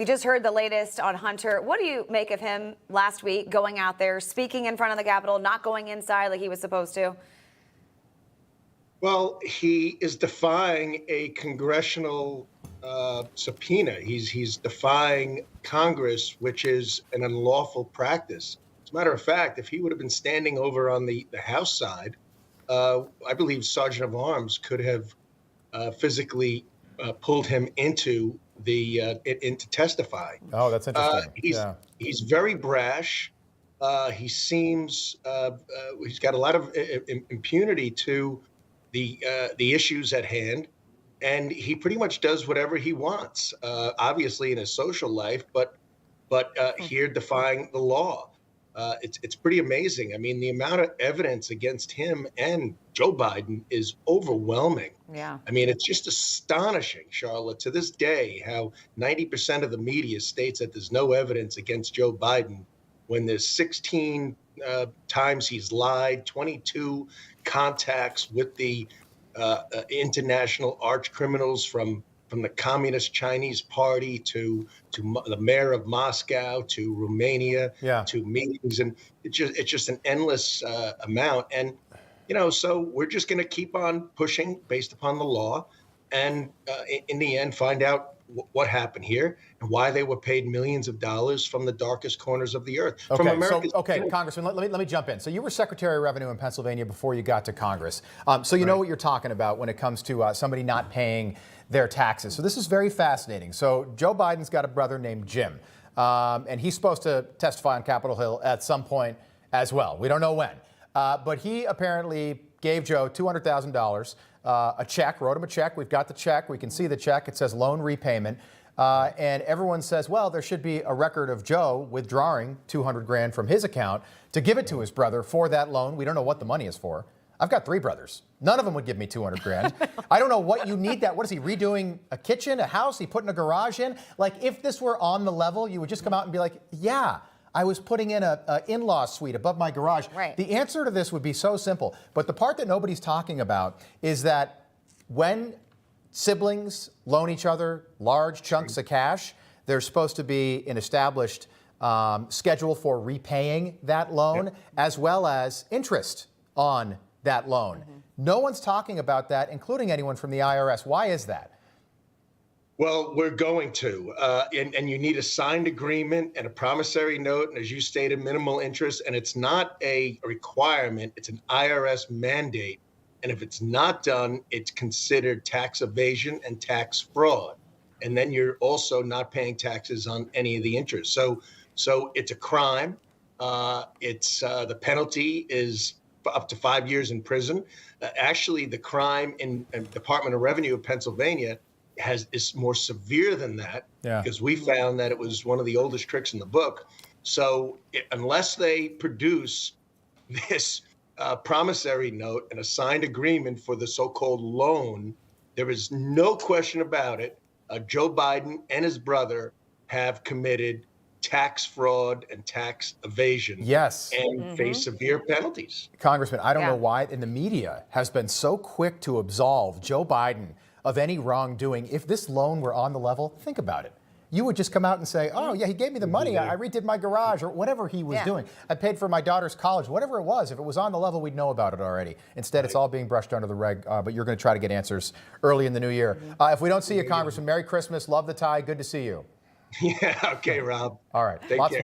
You just heard the latest on Hunter. What do you make of him last week going out there, speaking in front of the Capitol, not going inside like he was supposed to? Well, he is defying a congressional subpoena. He's defying Congress, which is an unlawful practice. As a matter of fact, if he would have been standing over on the House side, I believe Sergeant of Arms could have physically pulled him into into testifying. Oh, that's interesting. He's very brash. He seems he's got a lot of impunity to the issues at hand, and he pretty much does whatever he wants. Obviously, in his social life, but here defying the law. It's pretty amazing. I mean, the amount of evidence against him and Joe Biden is overwhelming. Yeah. I mean, it's just astonishing, Charlotte, to this day, how 90% of the media states that there's no evidence against Joe Biden when there's 16 times he's lied, 22 contacts with the international arch criminals from the Communist Chinese Party to the mayor of Moscow to Romania to meetings, and it's just an endless amount. And so we're just going to keep on pushing based upon the law, and in the end, find out what happened here and why they were paid millions of dollars from the darkest corners of the earth. Okay, Congressman, let me jump in. So you were Secretary of Revenue in Pennsylvania before you got to Congress. So you know what you're talking about when it comes to somebody not paying their taxes. So this is very fascinating. So Joe Biden's got a brother named Jim, and he's supposed to testify on Capitol Hill at some point as well. We don't know when. But he apparently gave Joe $200,000, a check, wrote him a check. We've got the check. We can see the check. It says loan repayment. And everyone says, well, there should be a record of Joe withdrawing $200,000 from his account to give it to his brother for that loan. We don't know what the money is for. I've got 3 brothers. None of them would give me $200,000. I don't know what you need that. What is he redoing? A kitchen, a house? He putting a garage in? Like, if this were on the level, you would just come out and be like, yeah, I was putting in a in-law suite above my garage. Right. The answer to this would be so simple. But the part that nobody's talking about is that when siblings loan each other large chunks of cash, there's supposed to be an established schedule for repaying that loan, as well as interest on that loan. No one's talking about that, including anyone from the IRS. Why is that? Well, we're going to, and you need a signed agreement and a promissory note, and as you stated, minimal interest, and it's not a requirement, it's an IRS mandate, and if it's not done, it's considered tax evasion and tax fraud, and then you're also not paying taxes on any of the interest. So it's a crime. The penalty is up to 5 years in prison. Actually, the crime in Department of Revenue of Pennsylvania is more severe than that, because we found that it was one of the oldest tricks in the book. So unless they produce this promissory note and a signed agreement for the so-called loan, there is no question about it. Joe Biden and his brother have committed tax fraud and tax evasion. Yes. And face severe penalties. Congressman, I don't know why the media has been so quick to absolve Joe Biden of any wrongdoing. If this loan were on the level, think about it. You would just come out and say, oh, yeah, he gave me the money. I redid my garage, or whatever he was doing. I paid for my daughter's college, whatever it was. If it was on the level, we'd know about it already. Instead, it's all being brushed under the rug, but you're going to try to get answers early in the new year. If we don't see you, Congressman, Merry Christmas. Love the tie. Good to see you. Yeah, okay, Rob. All right. Take care.